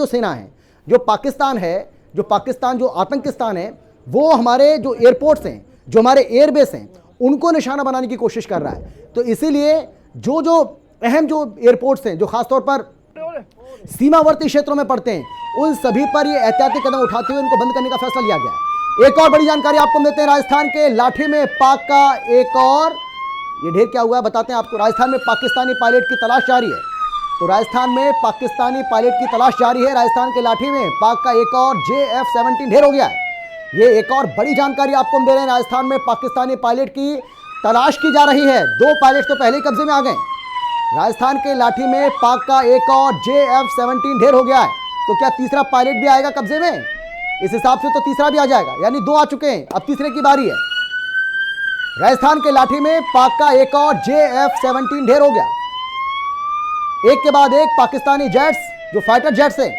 जो सेना है, जो पाकिस्तान है, जो आतंकिस्तान है, वो हमारे जो एयरपोर्ट्स हैं, जो हमारे एयरबेस हैं, उनको निशाना बनाने की कोशिश कर रहा है। तो इसीलिए जो जो अहम जो एयरपोर्ट्स हैं, जो खासतौर पर सीमावर्ती क्षेत्रों में पड़ते हैं, उन सभी पर ये एहतियाती कदम उठाते हुए उनको बंद करने का फैसला लिया गया है। एक और बड़ी जानकारी आपको देते हैं, राजस्थान के लाठी में पाक का एक और ये ढेर क्या हुआ है बताते हैं आपको। राजस्थान में पाकिस्तानी पायलट की तलाश जारी है। तो राजस्थान में पाकिस्तानी पायलट की तलाश जारी है। राजस्थान के लाठी में पाक का एक और JF-17 ढेर हो गया है। ये एक और बड़ी जानकारी आपको हम दे रहे हैं। राजस्थान में पाकिस्तानी पायलट की तलाश की जा रही है। 2 पायलट तो पहले ही कब्जे में आ गए। राजस्थान के लाठी में पाक का एक और JF-17 ढेर हो गया है। तो क्या तीसरा पायलट भी आएगा कब्जे में? इस हिसाब से तो तीसरा भी आ जाएगा, यानी 2 आ चुके हैं, अब तीसरे की बारी है। राजस्थान के लाठी में पाक का एक और JF-17 ढेर हो गया। एक के बाद एक पाकिस्तानी जेट्स, जो फाइटर जेट्स हैं,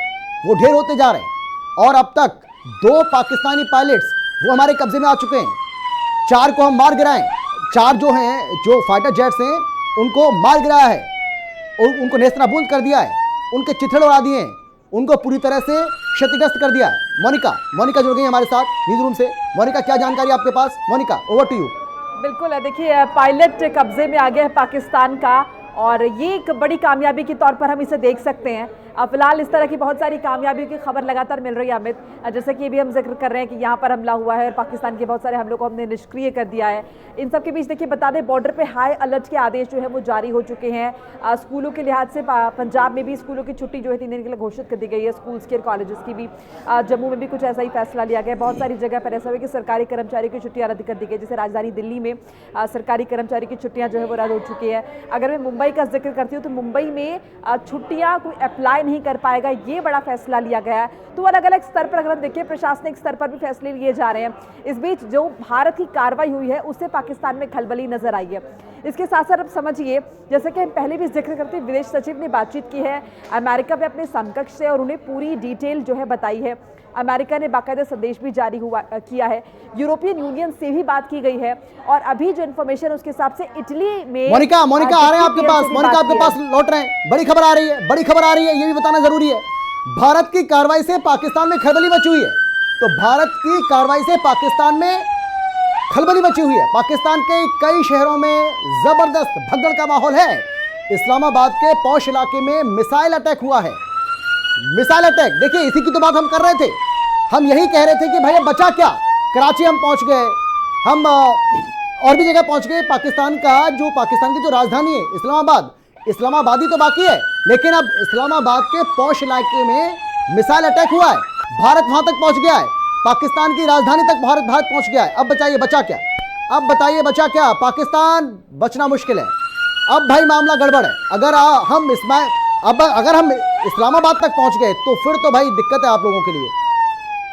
वो ढेर होते जा रहे हैं। और अब तक 2 पाकिस्तानी पायलट्स वो हमारे कब्जे में आ चुके हैं। 4 को हम मार गिराएं। 4 जो हैं, जो फाइटर जेट्स हैं, उनको मार गिराया है, उनको नेस्तनाबूद कर दिया है, उनके चिथड़े उड़ा दिए हैं, उनको पूरी तरह से क्षतिग्रस्त कर दिया है। मोनिका जुड़ गई हमारे साथ न्यूज रूम से। मोनिका, क्या जानकारी आपके पास? Monika, over to you. बिल्कुल, देखिए पायलट कब्जे में आ गया है पाकिस्तान का, और ये एक बड़ी कामयाबी के तौर पर हम इसे देख सकते हैं। फिलहाल इस तरह की बहुत सारी कामयाबियों की खबर लगातार मिल रही है अमित, जैसे कि ये भी हम जिक्र कर रहे हैं कि यहाँ पर हमला हुआ है और पाकिस्तान के बहुत सारे हमलों को हमने निष्क्रिय कर दिया है। इन सब के बीच देखिए बता दें, बॉर्डर पे हाई अलर्ट के आदेश जो है वो जारी हो चुके हैं। स्कूलों के लिहाज से पंजाब में भी स्कूलों की छुट्टी जो है 3 दिन के लिए घोषित कर दी गई है, स्कूल्स के और कॉलेजेस की भी। जम्मू में भी कुछ ऐसा ही फैसला लिया गया। बहुत सारी जगह पर ऐसा हुआ कि सरकारी कर्मचारियों की छुट्टियाँ रद्द कर दी गई। जैसे राजधानी दिल्ली में सरकारी कर्मचारी की छुट्टियाँ जो है वो रद्द हो चुकी है। अगर मैं मुंबई का जिक्र करती हूँ तो मुंबई में छुट्टियाँ कोई अप्लाई नहीं कर पाएगा, ये बड़ा फैसला लिया गया है। तो अलग अलग स्तर पर अगर हम देखिए, प्रशासनिक स्तर पर भी फैसले लिए जा रहे हैं। इस बीच जो भारत की कार्रवाई हुई है उससे पाकिस्तान में खलबली नजर आई है। इसके साथ साथ अब समझिए, जैसे कि हम पहले भी जिक्र करते, विदेश सचिव ने बातचीत की है अमेरिका में अपने समकक्ष से और उन्हें पूरी डिटेल जो है बताई है। अमेरिका ने बाकायदा संदेश भी जारी किया है। यूरोपियन यूनियन से भी बात की गई है, और अभी जो इन्फॉर्मेशन उसके हिसाब से इटली में मोनिका आ रहे हैं आपके पास। मोनिका आपके पास लौट रहे हैं। बड़ी खबर आ रही है, ये भी बताना जरूरी है। भारत की कार्रवाई से पाकिस्तान में खलबली मची हुई है। तो भारत की कार्रवाई से पाकिस्तान में खलबली मची हुई है। पाकिस्तान के कई शहरों में जबरदस्त भगदड़ का माहौल है। इस्लामाबाद के पौष इलाके में मिसाइल अटैक हुआ है। मिसाइल अटैक, देखिए इसी की तो बात हम कर रहे थे। हम यही कह रहे थे कि भाई बचा क्या। कराची हम पहुंच गए, हम और भी जगह पहुंच गए। पाकिस्तान की जो राजधानी है इस्लामाबादी तो बाकी है, लेकिन अब इस्लामाबाद के पौष इलाके में मिसाइल अटैक हुआ है। भारत वहां तक पहुंच गया है, पाकिस्तान की राजधानी तक भारत पहुंच गया है। अब बताइए बचा क्या? पाकिस्तान बचना मुश्किल है। अब भाई मामला गड़बड़ है। अगर हम इस्लामाबाद तक पहुंच गए तो फिर तो भाई दिक्कत है आप लोगों के लिए।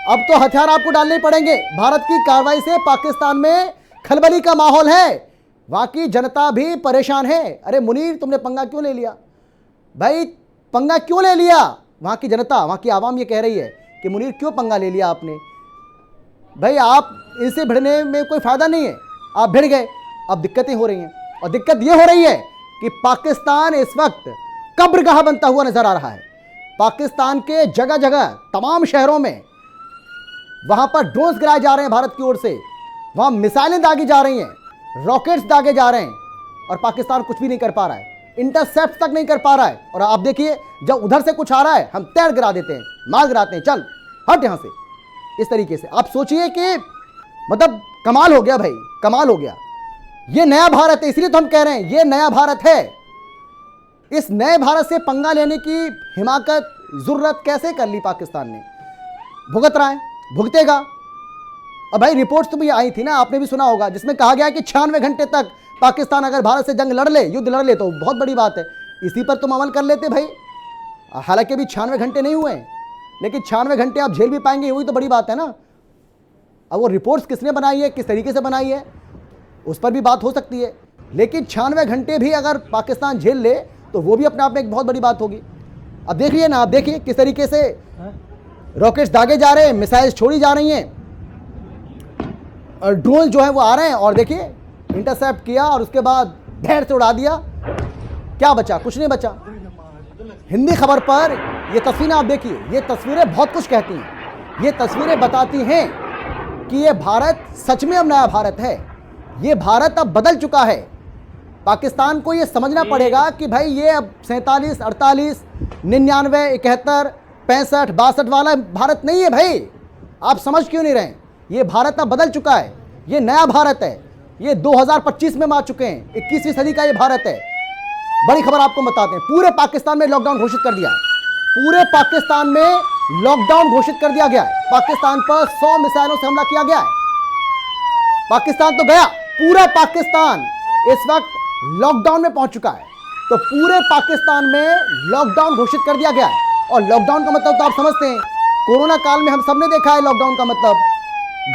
अब तो हथियार आपको डालने पड़ेंगे। भारत की कार्रवाई से पाकिस्तान में खलबली का माहौल है, वहां की जनता भी परेशान है। अरे मुनीर, तुमने पंगा क्यों ले लिया भाई? पंगा क्यों ले लिया? वहां की जनता, वहां की आवाम ये कह रही है कि मुनीर क्यों पंगा ले लिया आपने? भाई आप इनसे भिड़ने में कोई फायदा नहीं है, आप भिड़ गए। अब दिक्कतें हो रही हैं, और दिक्कत यह हो रही है कि पाकिस्तान इस वक्त कब्रगाह बनता हुआ नजर आ रहा है। पाकिस्तान के जगह जगह तमाम शहरों में वहां पर ड्रोन्स गिराए जा रहे हैं भारत की ओर से, वहां मिसाइलें दागी जा रही हैं, रॉकेट्स दागे जा रहे हैं, और पाकिस्तान कुछ भी नहीं कर पा रहा है, इंटरसेप्ट तक नहीं कर पा रहा है। और आप देखिए, जब उधर से कुछ आ रहा है हम तैर गिरा देते हैं, मार गिराते हैं, चल हट यहां से। इस तरीके से आप सोचिए कि मतलब कमाल हो गया भाई, कमाल हो गया। ये नया भारत है, इसलिए तो हम कह रहे हैं ये नया भारत है। इस नए भारत से पंगा लेने की हिमाकत, जरूरत कैसे कर ली पाकिस्तान ने? भुगत रहा है, भुगतेगा। अब भाई रिपोर्ट्स तो भी आई थी ना, आपने भी सुना होगा, जिसमें कहा गया कि 96 घंटे तक पाकिस्तान अगर भारत से जंग लड़ ले, युद्ध लड़ ले, तो बहुत बड़ी बात है। इसी पर तुम अमल कर लेते भाई। हालांकि अभी 96 घंटे नहीं हुए हैं, लेकिन 96 घंटे आप झेल भी पाएंगे, वही तो बड़ी बात है ना। अब वो रिपोर्ट्स किसने बनाई है, किस तरीके से बनाई है, उस पर भी बात हो सकती है। लेकिन 96 घंटे भी अगर पाकिस्तान झेल ले तो वो भी अपने आप में एक बहुत बड़ी बात होगी। अब देखिए ना, आप देखिए किस तरीके से रॉकेट्स दागे जा रहे हैं, मिसाइल्स छोड़ी जा रही हैं, और ड्रोन जो है वो आ रहे हैं, और देखिए इंटरसेप्ट किया और उसके बाद धैर्य से उड़ा दिया। क्या बचा? कुछ नहीं बचा। हिंदी खबर पर ये तस्वीरें आप देखिए, ये तस्वीरें बहुत कुछ कहती हैं। ये तस्वीरें बताती हैं कि ये भारत सच में अब नया भारत है। ये भारत अब बदल चुका है। पाकिस्तान को ये समझना पड़ेगा कि भाई ये अब 47, 48, 99, 71, 65, 62 वाला भारत नहीं है भाई। आप समझ क्यों नहीं रहे? ये भारत अब बदल चुका है। ये नया भारत है। ये 2025 में हम आ चुके हैं। 21वीं सदी का ये भारत है। बड़ी खबर आपको बताते हैं, पूरे पाकिस्तान में लॉकडाउन घोषित कर दिया है। पूरे पाकिस्तान में लॉकडाउन घोषित कर दिया गया है। पाकिस्तान पर 100 मिसाइलों से हमला किया गया है। पाकिस्तान तो गया, पूरा पाकिस्तान इस वक्त लॉकडाउन में पहुंच चुका है। तो पूरे पाकिस्तान में लॉकडाउन घोषित कर दिया गया है। और लॉकडाउन का मतलब तो आप समझते हैं, कोरोना काल में हम सबने देखा है लॉकडाउन का मतलब।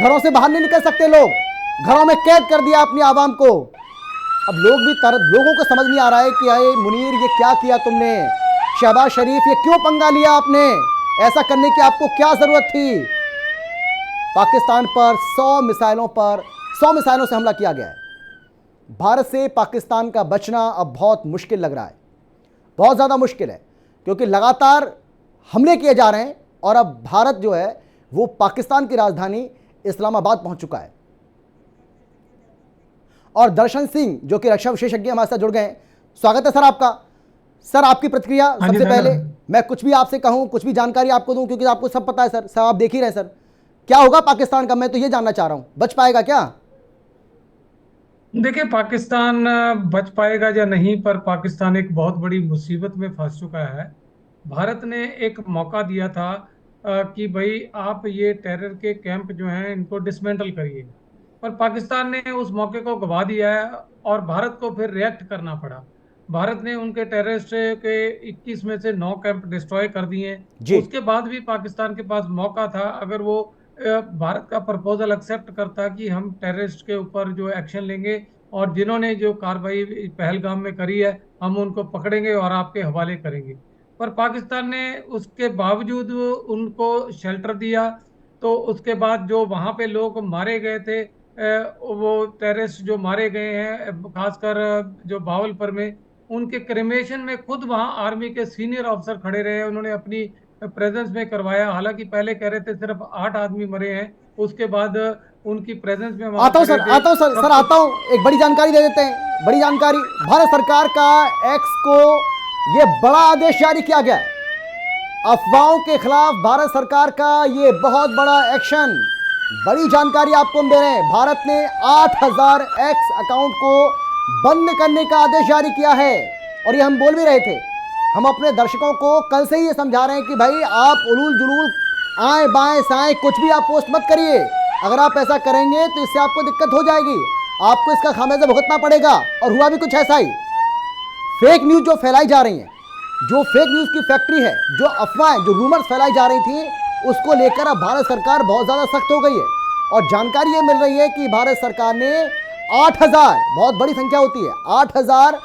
घरों से बाहर नहीं निकल सकते लोग, घरों में कैद कर दिया अपनी आवाम को। अब लोगों को समझ नहीं आ रहा है कि अरे मुनीर ये क्या किया तुमने, शहबाज शरीफ ये क्यों पंगा लिया आपने, ऐसा करने की आपको क्या जरूरत थी। पाकिस्तान पर 100 मिसाइलों से हमला किया गया है। भारत से पाकिस्तान का बचना अब बहुत मुश्किल लग रहा है, बहुत ज़्यादा मुश्किल है, क्योंकि लगातार हमले किए जा रहे हैं। और अब भारत जो है वो पाकिस्तान की राजधानी इस्लामाबाद पहुंच चुका है। और दर्शन सिंह जो कि रक्षा विशेषज्ञ हमारे साथ जुड़ गए हैं, स्वागत है सर आपका। सर आपकी प्रतिक्रिया सबसे पहले, मैं कुछ भी आपसे कहूं, कुछ भी जानकारी आपको दूं, क्योंकि आपको सब पता है सर आप देख ही रहे हैं सर, क्या होगा पाकिस्तान का, मैं तो ये जानना चाह रहा हूं, बच पाएगा क्या? देखिए, पाकिस्तान बच पाएगा या नहीं, पर पाकिस्तान एक बहुत बड़ी मुसीबत में फंस चुका है। भारत ने एक मौका दिया था कि भाई आप ये टेरर के कैंप जो हैं इनको डिसमेंटल करिए, पर पाकिस्तान ने उस मौके को गवा दिया है और भारत को फिर रिएक्ट करना पड़ा। भारत ने उनके टेररिस्ट के 21 में से 9 कैंप डिस्ट्रॉय कर दिए। जी। उसके बाद भी पाकिस्तान के पास मौका था, अगर वो भारत का प्रपोजल एक्सेप्ट करता कि हम टेररिस्ट के ऊपर जो एक्शन लेंगे और जिन्होंने जो कार्रवाई पहलगाम में करी है हम उनको पकड़ेंगे और आपके हवाले करेंगे। पर पाकिस्तान ने उसके बावजूद उनको शेल्टर दिया। तो उसके बाद जो वहां पे लोग मारे गए थे, वो टेररिस्ट जो मारे गए हैं खासकर जो बावलपुर में, उनके क्रिमेशन में खुद वहां आर्मी के सीनियर ऑफिसर खड़े रहे, उन्होंने अपनी प्रेजेंस में करवाया। हालांकि पहले कह रहे थे सिर्फ 8 आदमी मरे हैं, उसके बाद उनकी प्रेजेंस में वहां आता हूं सर, खड़े थे आता हूं सर, सब कुछ। आता हूं, एक बड़ी जानकारी दे देते हैं। बड़ी जानकारी, भारत सरकार का एक्स को ये बड़ा आदेश जारी किया गया है। अफवाहों के खिलाफ भारत सरकार का ये बहुत बड़ा एक्शन। बड़ी जानकारी आपको हम दे रहे हैं, भारत ने 8000 एक्स अकाउंट को बंद करने का आदेश जारी किया है। और ये हम बोल भी रहे थे, हम अपने दर्शकों को कल से ही ये समझा रहे हैं कि भाई आप उलूल जुलूल आए बाएं साएं कुछ भी आप पोस्ट मत करिए। अगर आप ऐसा करेंगे तो इससे आपको दिक्कत हो जाएगी, आपको इसका खामियाजा भुगतना पड़ेगा। और हुआ भी कुछ ऐसा ही। फेक न्यूज जो फैलाई जा रही हैं, जो फेक न्यूज की फैक्ट्री है, जो अफवाहें, जो रूमर्स फैलाई जा रही थी, उसको लेकर अब भारत सरकार बहुत ज़्यादा सख्त हो गई है। और जानकारी ये मिल रही है कि भारत सरकार ने 8000, बहुत बड़ी संख्या होती है, 8000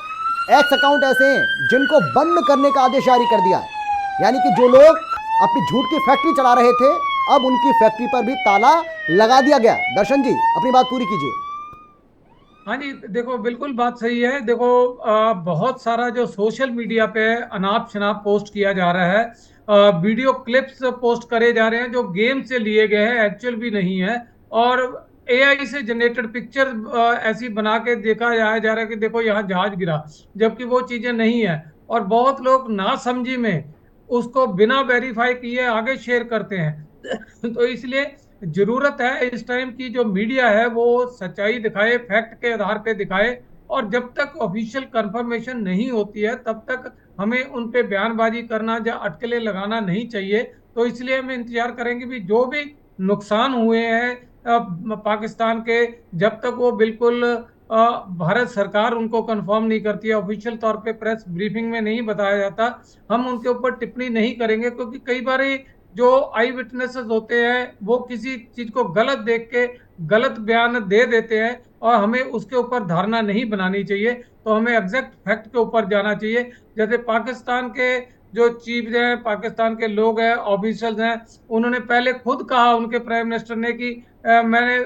एक्स अकाउंट ऐसे हैं जिनको बंद करने का आदेश जारी कर दिया है। यानी कि जो लोग अपनी झूठ की फैक्ट्री चला रहे थे, अब उनकी फैक्ट्री पर भी ताला लगा दिया गया। दर्शन जी अपनी बात पूरी कीजिए। हाँ जी, देखो बिल्कुल बात सही है। देखो बहुत सारा जो सोशल मीडिया पे अनाप शनाप पोस्ट किया जा रहा है, वीडियो क्लिप्स पोस्ट करे जा रहे हैं जो गेम से लिए गए हैं, एक्चुअल भी नहीं है। और एआई से जनरेटेड पिक्चर ऐसी बना के देखा जा रहा है कि देखो यहाँ जहाज गिरा, जबकि वो चीजें नहीं है। और बहुत लोग ना समझी में उसको बिना वेरीफाई किए आगे शेयर करते हैं। तो इसलिए जरूरत है इस टाइम की जो मीडिया है वो सच्चाई दिखाए, फैक्ट के आधार पे दिखाए। और जब तक ऑफिशियल कंफर्मेशन नहीं होती है तब तक हमें उन पे बयानबाजी करना या अटकलें लगाना नहीं चाहिए। तो इसलिए हम इंतजार करेंगे भी जो भी नुकसान हुए हैं पाकिस्तान के, जब तक वो बिल्कुल भारत सरकार उनको कंफर्म नहीं करती है, ऑफिशियल तौर पे प्रेस ब्रीफिंग में नहीं बताया जाता, हम उनके ऊपर टिप्पणी नहीं करेंगे। क्योंकि कई बार जो आई विटनेसेस होते हैं वो किसी चीज को गलत देख के गलत बयान दे देते हैं और हमें उसके ऊपर धारणा नहीं बनानी चाहिए। तो हमें एग्जैक्ट फैक्ट के ऊपर जाना चाहिए। जैसे पाकिस्तान के जो चीफ हैं, पाकिस्तान के लोग हैं, ऑफिशियल्स हैं, उन्होंने पहले खुद कहा, उनके प्राइम मिनिस्टर ने, कि मैंने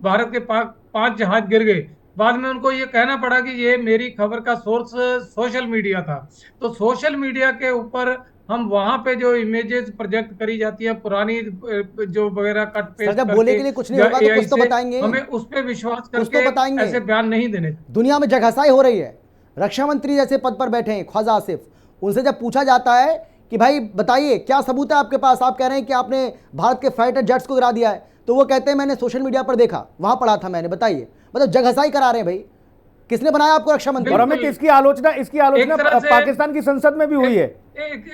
भारत के 5 जहाज गिर गए। बाद में उनको ये कहना पड़ा कि ये मेरी खबर का सोर्स सोशल मीडिया था। तो सोशल मीडिया के ऊपर हम वहां पे जो इमेजेस प्रोजेक्ट करी जाती है पुरानी जो वगैरह कट सर पेस्ट जब बोले करके के लिए कुछ नहीं या होगा तो एआई कुछ तो से, बताएंगे, हमें उस पे विश्वास कुछ तो करके बताएंगे। ऐसे बयान नहीं देने। दुनिया में जगहसाई हो रही है, रक्षा मंत्री जैसे पद पर बैठे हैं ख्वाजा आसिफ, उनसे जब पूछा जाता है कि भाई बताइए क्या सबूत है आपके पास, आप कह रहे हैं कि आपने भारत के फाइटर जेट्स को गिरा दिया है, तो वो कहते हैं मैंने सोशल मीडिया पर देखा, वहां पढ़ा था मैंने, बताइए। मतलब जगहसाई करा रहे हैं भाई, किसने बनाया आपको रक्षा मंत्री? और अमित इसकी आलोचना एक तरह से पाकिस्तान की संसद में भी हुई है।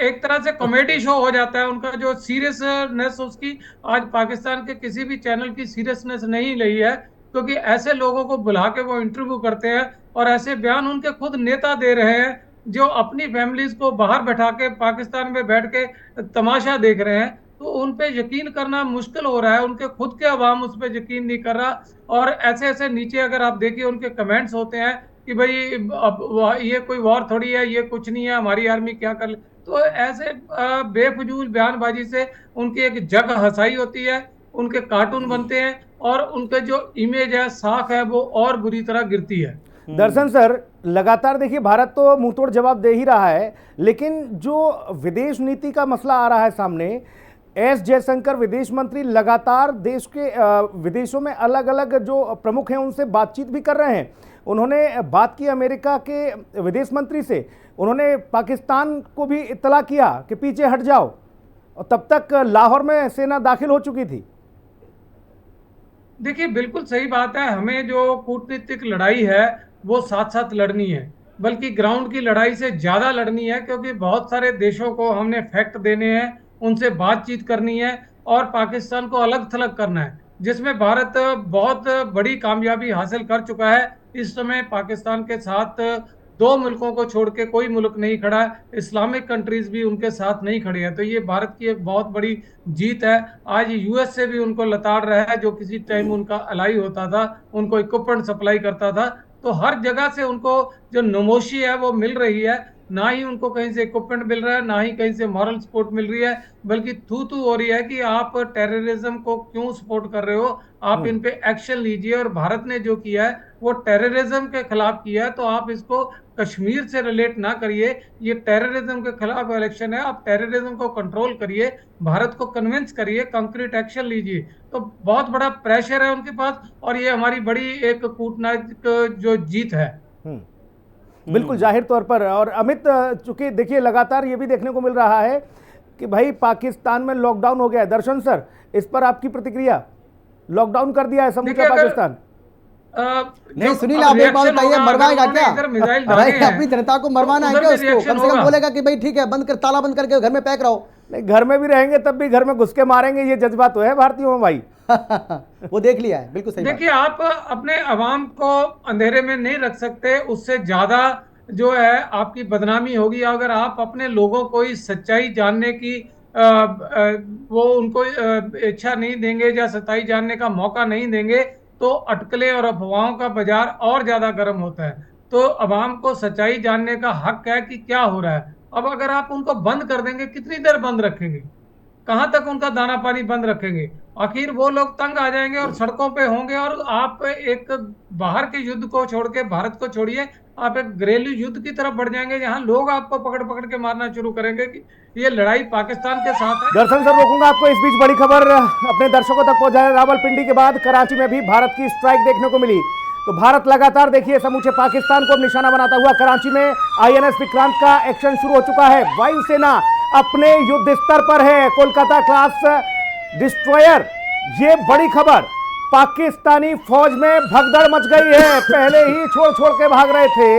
एक तरह से कॉमेडी शो हो जाता है उनका, जो सीरियसनेस उसकी आज पाकिस्तान के किसी भी चैनल की सीरियसनेस नहीं रही है, क्योंकि ऐसे लोगों को बुला के वो इंटरव्यू करते हैं और ऐसे बयान उनके खुद नेता दे रहे हैं जो अपनी फैमिलीज को बाहर बैठा के पाकिस्तान में बैठ के तमाशा देख रहे हैं। तो उन पे यकीन करना मुश्किल हो रहा है, उनके खुद के अवाम उस पर यकीन नहीं कर रहा। और ऐसे ऐसे नीचे अगर आप देखिए उनके कमेंट्स होते हैं कि भाई अब ये कोई वॉर थोड़ी है, ये कुछ नहीं है, हमारी आर्मी क्या कर ले। तो ऐसे बेफजूल बयानबाजी से उनकी एक जग हंसाई होती है, उनके कार्टून बनते हैं और उनके जो इमेज है, साख है, वो और बुरी तरह गिरती है। दर्शन सर, लगातार देखिए भारत तो मुंहतोड़ जवाब दे ही रहा है, लेकिन जो विदेश नीति का मसला आ रहा है सामने, एस जयशंकर विदेश मंत्री लगातार देश के विदेशों में अलग अलग जो प्रमुख हैं उनसे बातचीत भी कर रहे हैं। उन्होंने बात की अमेरिका के विदेश मंत्री से, उन्होंने पाकिस्तान को भी इत्तला किया कि पीछे हट जाओ, और तब तक लाहौर में सेना दाखिल हो चुकी थी। देखिए बिल्कुल सही बात है, हमें जो कूटनीतिक लड़ाई है वो साथ साथ लड़नी है, बल्कि ग्राउंड की लड़ाई से ज्यादा लड़नी है, क्योंकि बहुत सारे देशों को हमने फैक्ट देने हैं, उनसे बातचीत करनी है और पाकिस्तान को अलग थलग करना है, जिसमें भारत बहुत बड़ी कामयाबी हासिल कर चुका है। इस समय पाकिस्तान के साथ दो मुल्कों को छोड़ के कोई मुल्क नहीं खड़ा, इस्लामिक कंट्रीज भी उनके साथ नहीं खड़े हैं। तो ये भारत की एक बहुत बड़ी जीत है। आज यूएस से भी उनको लताड़ रहा है, जो किसी टाइम उनका अलाई होता था, उनको इक्विपमेंट सप्लाई करता था। तो हर जगह से उनको जो नमोशी है वो मिल रही है, ना ही उनको कहीं से इक्विपमेंट मिल रहा है, ना ही कहीं से मॉरल सपोर्ट मिल रही है, बल्कि थू थू हो रही है कि आप टेररिज्म को क्यों सपोर्ट कर रहे हो, आप इन पे एक्शन लीजिए। और भारत ने जो किया है वो टेररिज्म के खिलाफ किया है, तो आप इसको कश्मीर से रिलेट ना करिए, ये टेररिज्म के खिलाफ इलेक्शन है, आप टेररिज्म को कंट्रोल करिए, भारत को कन्विंस करिए, कंक्रीट एक्शन लीजिए। तो बहुत बड़ा प्रेशर है उनके पास और ये हमारी बड़ी एक कूटनीतिक जो जीत है। बिल्कुल जाहिर तौर पर। और अमित, चूंकि देखिए लगातार ये भी देखने को मिल रहा है कि भाई पाकिस्तान में लॉकडाउन हो गया है। दर्शन सर, इस पर आपकी प्रतिक्रिया? लॉकडाउन कर दिया है समूचा पाकिस्तान। नहीं सुनील, आप एक बात बताइए, मरवाएगा क्या भाई? अपनी जनता को मरवाना है क्या उसको? कम से कम बोलेगा कि भाई ठीक है, बंद कर, ताला बंद करके घर में पैक रहो। नहीं, घर में भी रहेंगे तब भी घर में घुस के मारेंगे, ये जज्बा तो है भारतीयों में भाई। वो देख लिया है, बिल्कुल सही। देखिए आप अपने अवाम को अंधेरे में नहीं रख सकते, उससे ज्यादा जो है आपकी बदनामी होगी अगर आप अपने लोगों को इस सच्चाई जानने की वो उनको इच्छा नहीं देंगे या सच्चाई जानने का मौका नहीं देंगे, तो अटकलें और अफवाहों का बाजार और ज्यादा गर्म होता है। तो अवाम को सच्चाई जानने का हक है कि क्या हो रहा है। अब अगर आप उनको बंद कर देंगे, कितनी देर बंद रखेंगे, कहां तक उनका दाना पानी बंद रखेंगे? आखिर वो लोग तंग आ जाएंगे और सड़कों पे होंगे। और आप एक बाहर के युद्ध को छोड़ के, भारत को छोड़िए, आप एक घरेलू युद्ध की तरफ बढ़ जाएंगे, जहां लोग आपको पकड़ पकड़ के मारना शुरू करेंगे कि ये लड़ाई पाकिस्तान के साथ है। दर्शन सर, रोकूंगा आपको। इस बीच बड़ी खबर अपने दर्शकों तक पहुंचा है। रावलपिंडी के बाद कराची में भी भारत की स्ट्राइक देखने को मिली। तो भारत लगातार देखिए समूचे पाकिस्तान को निशाना बनाता हुआ कराची में आईएनएस विक्रांत का एक्शन शुरू हो चुका है। वायुसेना अपने युद्ध स्तर पर है। कोलकाता क्लास डिस्ट्रॉयर, ये बड़ी खबर। पाकिस्तानी फौज में भगदड़ मच गई है। पहले ही छोड़ छोड़ के भाग रहे थे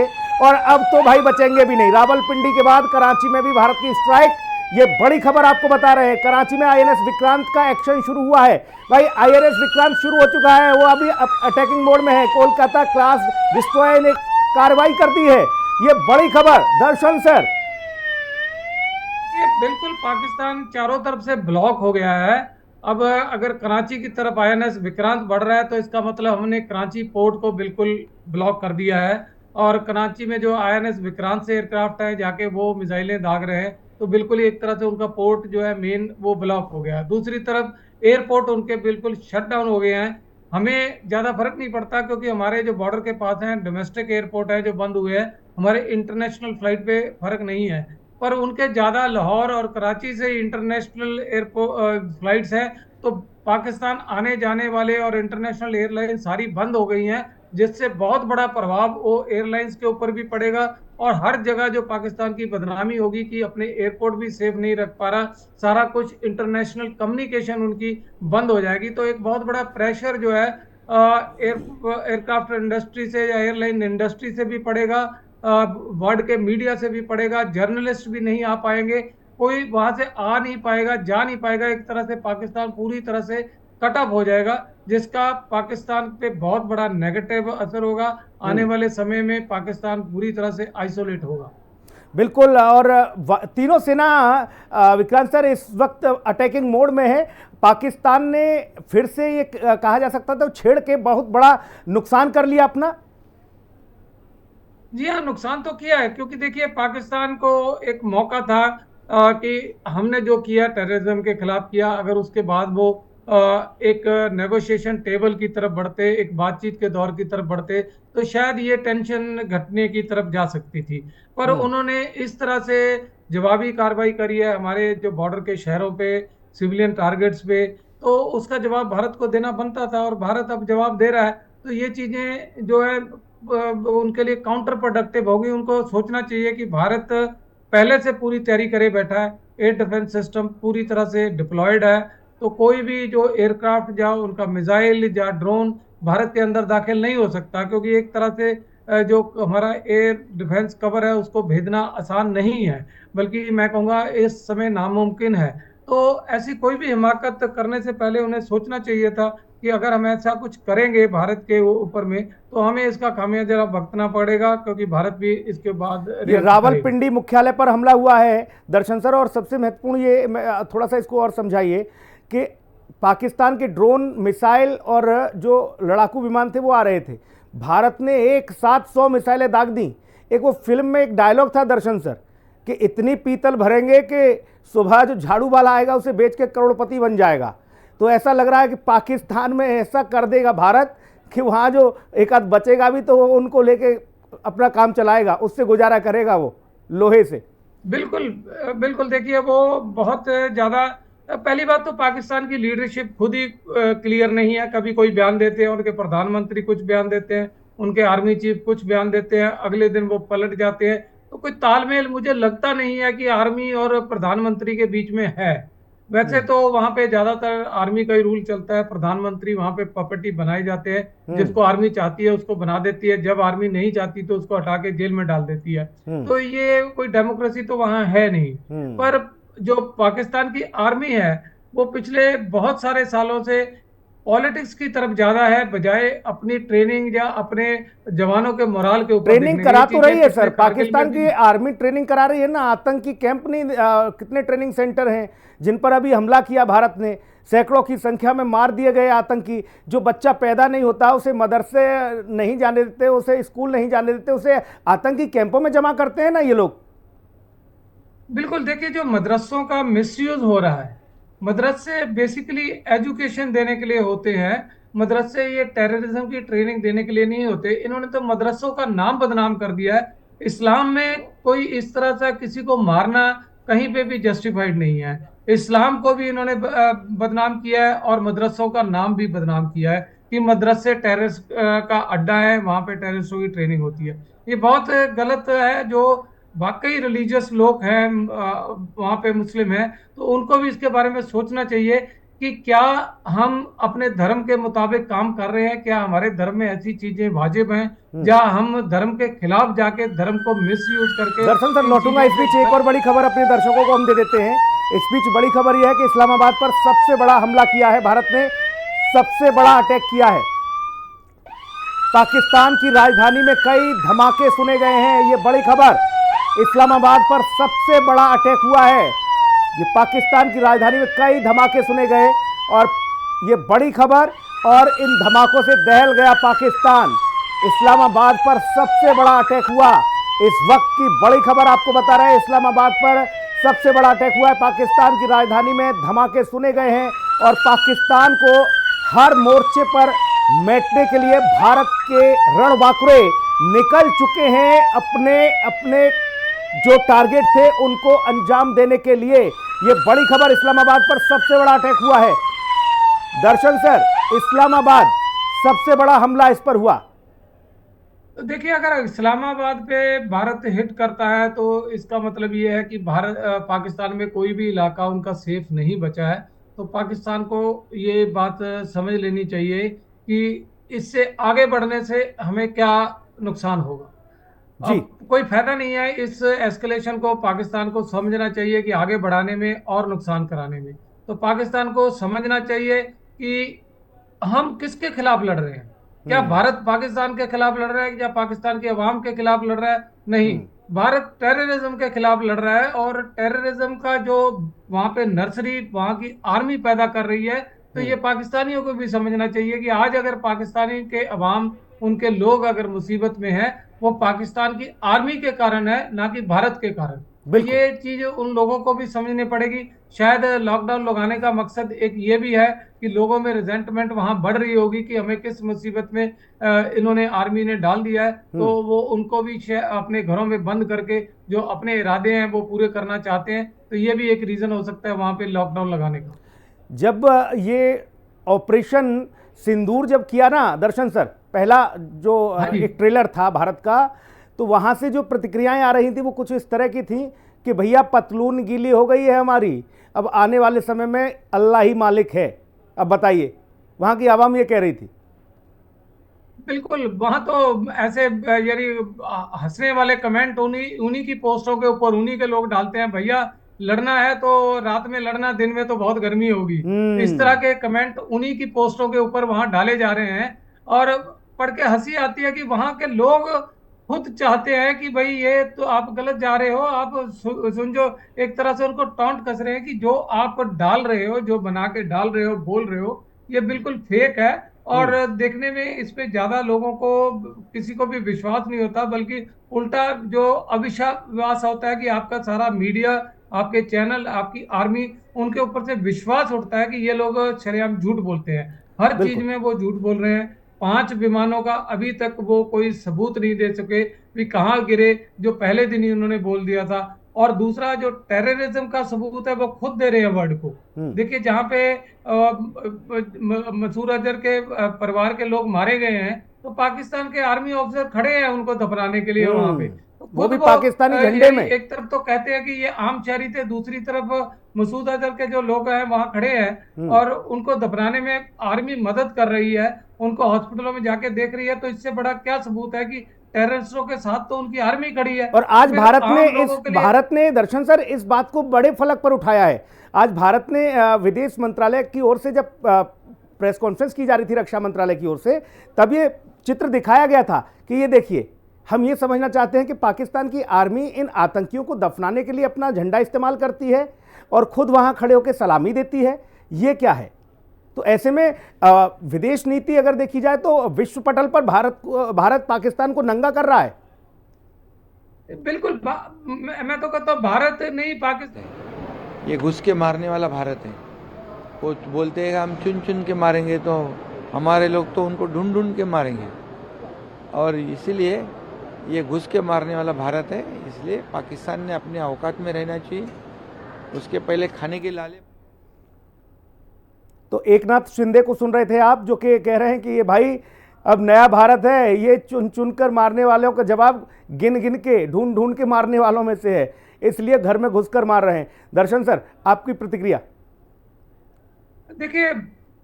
और अब तो भाई बचेंगे भी नहीं। रावलपिंडी के बाद कराची में भी भारत की स्ट्राइक, ये बड़ी खबर आपको बता रहे हैं। कराची में आईएनएस विक्रांत का एक्शन शुरू हुआ है। भाई आईएनएस विक्रांत शुरू हो चुका है, वो अभी अटैकिंग मोड में है। कोलकाता क्लास डिस्ट्रॉयर ने कार्रवाई कर दी है, ये बड़ी खबर। दर्शन सर, ये बिल्कुल पाकिस्तान चारों तरफ से ब्लॉक हो गया है। अब अगर कराची की तरफ आईएनएस विक्रांत बढ़ रहा है तो इसका मतलब हमने कराची पोर्ट को बिल्कुल ब्लॉक कर दिया है। और कराची में जो आईएनएस विक्रांत से एयरक्राफ्ट है जाके वो मिसाइलें दाग रहे हैं, तो बिल्कुल एक तरह से उनका पोर्ट जो है मेन वो ब्लॉक हो गया है। दूसरी तरफ एयरपोर्ट उनके बिल्कुल शट डाउन हो गए हैं। हमें ज्यादा फर्क नहीं पड़ता, क्योंकि हमारे जो बॉर्डर के पास हैं डोमेस्टिक एयरपोर्ट है जो बंद हुए हैं, हमारे इंटरनेशनल फ्लाइट पे फर्क नहीं है। पर उनके ज्यादा लाहौर और कराची से इंटरनेशनल एयरपोर्ट फ्लाइट्स हैं, तो पाकिस्तान आने जाने वाले और इंटरनेशनल एयरलाइन सारी बंद हो गई हैं, जिससे बहुत बड़ा प्रभाव वो एयरलाइंस के ऊपर भी पड़ेगा। और हर जगह जो पाकिस्तान की बदनामी होगी कि अपने एयरपोर्ट भी सेफ नहीं रख पा रहा, सारा कुछ इंटरनेशनल कम्युनिकेशन उनकी बंद हो जाएगी। तो एक बहुत बड़ा प्रेशर जो है एयरक्राफ्ट इंडस्ट्री से या एयरलाइन इंडस्ट्री से भी पड़ेगा, वर्ल्ड के मीडिया से भी पड़ेगा, जर्नलिस्ट भी नहीं आ पाएंगे, कोई वहां से आ नहीं पाएगा, जा नहीं पाएगा। एक तरह से पाकिस्तान पूरी तरह से कट ऑफ हो जाएगा, जिसका पाकिस्तान पे बहुत बड़ा नेगेटिव असर होगा। आने वाले समय में पाकिस्तान पूरी तरह से आइसोलेट होगा। बिल्कुल। और तीनों सेना विक्रांत सर इस वक्त अटैकिंग मोड में है। पाकिस्तान ने फिर से ये कहा जा सकता था छेड़ के बहुत बड़ा नुकसान कर लिया अपना। जी हाँ, नुकसान तो किया है, क्योंकि देखिए पाकिस्तान को एक मौका था कि हमने जो किया टेररिज्म के खिलाफ किया, अगर उसके बाद वो एक नेगोशिएशन टेबल की तरफ बढ़ते, एक बातचीत के दौर की तरफ बढ़ते, तो शायद ये टेंशन घटने की तरफ जा सकती थी। पर उन्होंने इस तरह से जवाबी कार्रवाई करी है हमारे जो बॉर्डर के शहरों पे, सिविलियन टारगेट्स पे, तो उसका जवाब भारत को देना बनता था और भारत अब जवाब दे रहा है। तो ये चीजें जो है उनके लिए काउंटर प्रोडक्टिव होगी। उनको सोचना चाहिए कि भारत पहले से पूरी तैयारी करे बैठा है, एयर डिफेंस सिस्टम पूरी तरह से डिप्लॉयड है, तो कोई भी जो एयरक्राफ्ट या उनका मिसाइल या ड्रोन भारत के अंदर दाखिल नहीं हो सकता, क्योंकि एक तरह से जो हमारा एयर डिफेंस कवर है उसको भेदना आसान नहीं है, बल्कि मैं कहूँगा इस समय नामुमकिन है। तो ऐसी कोई भी हिमाकत करने से पहले उन्हें सोचना चाहिए था कि अगर हम ऐसा कुछ करेंगे भारत के ऊपर में, तो हमें इसका खामियाजा भुगतना पड़ेगा, क्योंकि भारत भी इसके बाद ये रावलपिंडी मुख्यालय पर हमला हुआ है दर्शन सर, और सबसे महत्वपूर्ण ये थोड़ा सा इसको और समझाइए कि पाकिस्तान के ड्रोन, मिसाइल और जो लड़ाकू विमान थे वो आ रहे थे, भारत ने एक साथ 100 मिसाइलें दाग दी। एक वो फिल्म में एक डायलॉग था दर्शन सर कि इतनी पीतल भरेंगे कि सुबह जो झाड़ू वाला आएगा उसे बेच के करोड़पति बन जाएगा। तो ऐसा लग रहा है कि पाकिस्तान में ऐसा कर देगा भारत कि वहाँ जो एक आध बचेगा भी तो उनको लेके अपना काम चलाएगा, उससे गुजारा करेगा वो लोहे से। बिल्कुल बिल्कुल। देखिए वो बहुत ज़्यादा, पहली बात तो पाकिस्तान की लीडरशिप खुद ही क्लियर नहीं है। कभी कोई बयान देते हैं, उनके प्रधानमंत्री कुछ बयान देते हैं, उनके आर्मी चीफ कुछ बयान देते हैं, अगले दिन वो पलट जाते हैं। तो कोई तालमेल मुझे लगता नहीं है कि आर्मी और प्रधानमंत्री के बीच में है। वैसे तो वहां पे ज्यादातर आर्मी का ही रूल चलता है, प्रधानमंत्री वहां पे पपटी बनाए जाते हैं, जिसको आर्मी चाहती है उसको बना देती है, जब आर्मी नहीं चाहती तो उसको हटा के जेल में डाल देती है। तो ये कोई डेमोक्रेसी तो वहां है नहीं। पर जो पाकिस्तान की आर्मी है वो पिछले बहुत सारे सालों से पॉलिटिक्स की तरफ ज्यादा है, बजाय अपनी ट्रेनिंग या अपने जवानों के मोराल के ऊपर। ट्रेनिंग करा तो रही है सर, पाकिस्तान की आर्मी ट्रेनिंग करा रही है ना। आतंकी कैंप नहीं, कितने ट्रेनिंग सेंटर हैं जिन पर अभी हमला किया भारत ने, सैकड़ों की संख्या में मार दिए गए आतंकी। जो बच्चा पैदा नहीं होता उसे मदरसे नहीं जाने देते, उसे स्कूल नहीं जाने देते, उसे आतंकी कैंपों में जमा करते हैं ना ये लोग। बिल्कुल। देखिए जो मदरसों का मिसयूज हो रहा है, मदरसे बेसिकली एजुकेशन देने के लिए होते हैं, मदरसे ये टेररिज्म की ट्रेनिंग देने के लिए नहीं होते। इन्होंने तो मदरसों का नाम बदनाम कर दिया है। इस्लाम में कोई इस तरह से किसी को मारना कहीं पे भी जस्टिफाइड नहीं है। इस्लाम को भी इन्होंने बदनाम किया है और मदरसों का नाम भी बदनाम किया है कि मदरसे टेररिस्ट का अड्डा है, वहां पे टेररिस्टों की ट्रेनिंग होती है। ये बहुत गलत है। जो वाकई रिलीजियस लोग हैं वहाँ पे मुस्लिम हैं, तो उनको भी इसके बारे में सोचना चाहिए कि क्या हम अपने धर्म के मुताबिक काम कर रहे हैं, क्या हमारे धर्म में ऐसी चीजें वाजिब हैं, या हम धर्म के खिलाफ जाके धर्म को मिसयूज करके। दर्शन सर लौटूंगा इस बीच, एक और बड़ी खबर अपने दर्शकों को हम दे देते हैं। इस बीच बड़ी खबर यह है कि इस्लामाबाद पर सबसे बड़ा हमला किया है भारत ने, सबसे बड़ा अटैक किया है। पाकिस्तान की राजधानी में कई धमाके सुने गए हैं। ये बड़ी खबर, इस्लामाबाद पर सबसे बड़ा अटैक हुआ है। ये पाकिस्तान की राजधानी में कई धमाके सुने गए और ये बड़ी खबर, और इन धमाकों से दहल गया पाकिस्तान। इस्लामाबाद पर सबसे बड़ा अटैक हुआ। इस वक्त की बड़ी खबर आपको बता रहे हैं, इस्लामाबाद पर सबसे बड़ा अटैक हुआ है। पाकिस्तान की राजधानी में धमाके सुने गए हैं और पाकिस्तान को हर मोर्चे पर मिटने के लिए भारत के रणबांकुरे निकल चुके हैं अपने अपने जो टारगेट थे उनको अंजाम देने के लिए। ये बड़ी खबर, इस्लामाबाद पर सबसे बड़ा अटैक हुआ है। दर्शन सर, इस्लामाबाद सबसे बड़ा हमला इस पर हुआ। तो देखिए, अगर इस्लामाबाद पे भारत हिट करता है तो इसका मतलब ये है कि पाकिस्तान में कोई भी इलाका उनका सेफ नहीं बचा है। तो पाकिस्तान को ये बात समझ लेनी चाहिए कि इससे आगे बढ़ने से हमें क्या नुकसान होगा। जी अब कोई फायदा नहीं है इस एस्केलेशन को। पाकिस्तान को समझना चाहिए कि आगे बढ़ाने में और नुकसान कराने में। तो पाकिस्तान को समझना चाहिए कि हम किसके खिलाफ लड़ रहे हैं। क्या भारत पाकिस्तान के खिलाफ लड़ रहा है या पाकिस्तान के अवाम के खिलाफ लड़ रहा है? नहीं, भारत टेररिज्म के खिलाफ लड़ रहा है। और टेररिज्म का जो वहां पे नर्सरी, वहां की आर्मी पैदा कर रही है। तो ये पाकिस्तानियों को भी समझना चाहिए कि आज अगर पाकिस्तानी के अवाम, उनके लोग अगर मुसीबत में है, वो पाकिस्तान की आर्मी के कारण है, ना कि भारत के कारण। तो बिल्कुल। ये चीज उन लोगों को भी समझनी पड़ेगी। शायद लॉकडाउन लगाने का मकसद एक ये भी है कि लोगों में रिजेंटमेंट वहां बढ़ रही होगी कि हमें किस मुसीबत में इन्होंने, आर्मी ने डाल दिया है। तो वो उनको भी अपने घरों में बंद करके जो अपने इरादे हैं वो पूरे करना चाहते हैं। तो ये भी एक रीजन हो सकता है वहां पे लॉकडाउन लगाने का। जब ये ऑपरेशन सिंदूर जब किया ना दर्शन सर, पहला जो एक ट्रेलर था भारत का, तो वहां से जो प्रतिक्रियाएं आ रही थी वो कुछ इस तरह की थी कि भैया पतलून गीली हो गई है हमारी, अब आने वाले समय में अल्लाह ही मालिक है। अब बताइए, वहां की आवाम ये कह रही थी। बिल्कुल, वहां तो ऐसे यानी हंसने वाले कमेंट उन्हीं उन्हीं की पोस्टों के ऊपर उन्हीं के लोग डालते हैं। भैया लड़ना है तो रात में लड़ना, दिन में तो बहुत गर्मी होगी। इस तरह के कमेंट उन्हीं की पोस्टों के ऊपर वहां डाले जा रहे हैं। और पढ़ के हंसी आती है कि वहां के लोग खुद चाहते हैं कि भाई ये तो आप गलत जा रहे हो, आप सुन जो एक तरह से उनको टॉन्ट कस रहे हैं कि जो आप डाल रहे हो, जो बना के डाल रहे हो, बोल रहे हो, ये बिल्कुल फेक है। और देखने में इस पे ज्यादा लोगों को, किसी को भी विश्वास नहीं होता, बल्कि उल्टा जो अविश्वास होता है कि आपका सारा मीडिया, आपके चैनल, आपकी आर्मी, उनके ऊपर से विश्वास उठता है कि ये लोग शरेआम झूठ बोलते हैं। हर चीज बिल्कुल। में वो झूठ बोल रहे हैं। 5 विमानों का अभी तक वो कोई सबूत नहीं दे सके भी कहाँ गिरे, जो पहले दिन ही उन्होंने बोल दिया था। और दूसरा जो टेररिज्म का सबूत है वो खुद दे रहे हैं वर्ल्ड को। देखिए, जहाँ पे मसूद अजहर के परिवार के लोग मारे गए हैं, तो पाकिस्तान के आर्मी ऑफिसर खड़े हैं उनको दफनाने के लिए वहां पे। तो वो खुद भी पाकिस्तानी झंडे में। एक तरफ तो कहते हैं कि ये आम शहरी थे, दूसरी तरफ मसूद अजहर के जो लोग हैं वहां खड़े हैं और उनको दफनाने में आर्मी मदद कर रही है, उनको हॉस्पिटलों में जाके देख रही है। तो इससे बड़ा क्या सबूत है कि टेररिस्टों के साथ तो उनकी आर्मी खड़ी है। और आज फिर भारत आम ने लोगों के लिए भारत ने दर्शन सर इस बात को बड़े फलक पर उठाया है। आज भारत ने विदेश मंत्रालय की ओर से जब प्रेस कॉन्फ्रेंस की जा रही थी रक्षा मंत्रालय की ओर से, तब ये चित्र दिखाया गया था कि ये देखिए, हम ये समझना चाहते हैं कि पाकिस्तान की आर्मी इन आतंकियों को दफनाने के लिए अपना झंडा इस्तेमाल करती है और खुद वहां खड़े होकर सलामी देती है। ये क्या है? तो ऐसे में विदेश नीति अगर देखी जाए तो विश्व पटल पर भारत पाकिस्तान को नंगा कर रहा है। बिल्कुल, मैं तो कहता हूँ भारत नहीं, पाकिस्तान। ये घुस के मारने वाला भारत है। वो बोलते हैं कि हम चुन चुन के मारेंगे, तो हमारे लोग तो उनको ढूंढ ढूंढ के मारेंगे। और इसीलिए ये घुस के मारने वाला भारत है। इसलिए पाकिस्तान ने अपने औकात में रहना चाहिए, उसके पहले खाने के लाले। तो एकनाथ शिंदे को सुन रहे थे आप, जो कि कह रहे हैं कि ये भाई अब नया भारत है, ये चुन चुन कर मारने वालों का जवाब गिन गिन के, ढूंढ ढूंढ के मारने वालों में से है, इसलिए घर में घुसकर मार रहे हैं। दर्शन सर, आपकी प्रतिक्रिया। देखिए,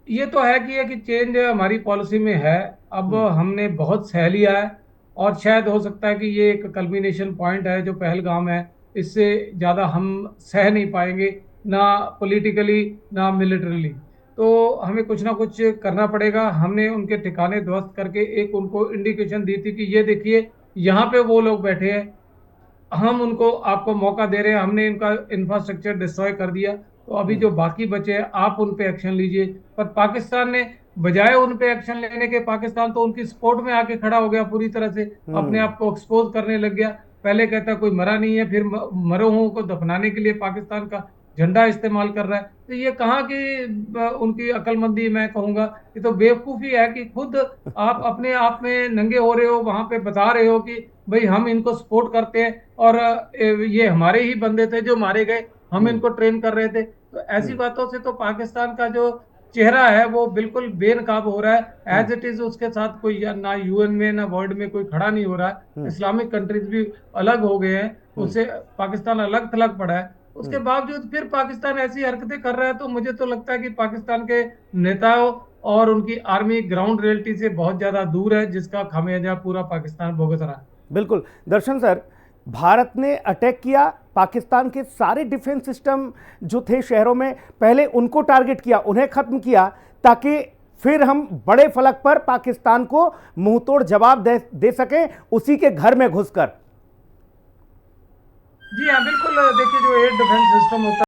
ये तो है कि चेंज हमारी पॉलिसी में है। अब हमने बहुत सह लिया है और शायद हो सकता है कि ये एक कल्मिनेशन पॉइंट है जो पहलगाम है। इससे ज़्यादा हम सह नहीं पाएंगे, ना पॉलिटिकली ना मिलिटरली। तो हमें कुछ ना कुछ करना पड़ेगा। हमने उनके ठिकाने ध्वस्त करके एक उनको इंडिकेशन दी थी कि ये देखिए यहाँ पे वो लोग बैठे हैं, हम उनको आपको मौका दे रहे हैं। हमने इनका इंफ्रास्ट्रक्चर डिस्ट्रॉय कर दिया, तो अभी जो बाकी बचे हैं आप उन पे एक्शन लीजिए। पर पाकिस्तान ने बजाय उन पे एक्शन लेने के, पाकिस्तान तो उनकी सपोर्ट में आके खड़ा हो गया, पूरी तरह से अपने आप को एक्सपोज करने लग गया। पहले कहता कोई मरा नहीं है, फिर मरों को दफनाने के लिए पाकिस्तान का झंडा इस्तेमाल कर रहा है। तो ये कहाँ की उनकी अक्लमंदी मैं कहूंगा, ये तो बेवकूफी है कि खुद आप अपने आप में नंगे हो रहे हो, वहां पे बता रहे हो कि भाई हम इनको सपोर्ट करते हैं और ये हमारे ही बंदे थे जो मारे गए, हम इनको ट्रेन कर रहे थे। तो ऐसी बातों से तो पाकिस्तान का जो चेहरा है वो बिल्कुल बेनकाब हो रहा है। एज इट इज उसके साथ कोई ना यूएन में ना वर्ल्ड में कोई खड़ा नहीं हो रहा है। इस्लामिक कंट्रीज भी अलग हो गए हैं, उससे पाकिस्तान अलग थलग पड़ा है। उसके बावजूद फिर पाकिस्तान ऐसी हरकतें कर रहा है, तो मुझे तो लगता है कि पाकिस्तान के नेताओं और उनकी आर्मी ग्राउंड रियलिटी से बहुत ज्यादा दूर है, जिसका खामियाजा पूरा पाकिस्तान भुगत रहा है। बिल्कुल दर्शन सर, भारत ने अटैक किया, पाकिस्तान के सारे डिफेंस सिस्टम जो थे शहरों में, पहले उनको टारगेट किया, उन्हें खत्म किया, ताकि फिर हम बड़े फलक पर पाकिस्तान को मुंहतोड़ जवाब दे सकें उसी के घर में घुसकर। जी हाँ, बिल्कुल। देखिए, जो एयर डिफेंस सिस्टम होता है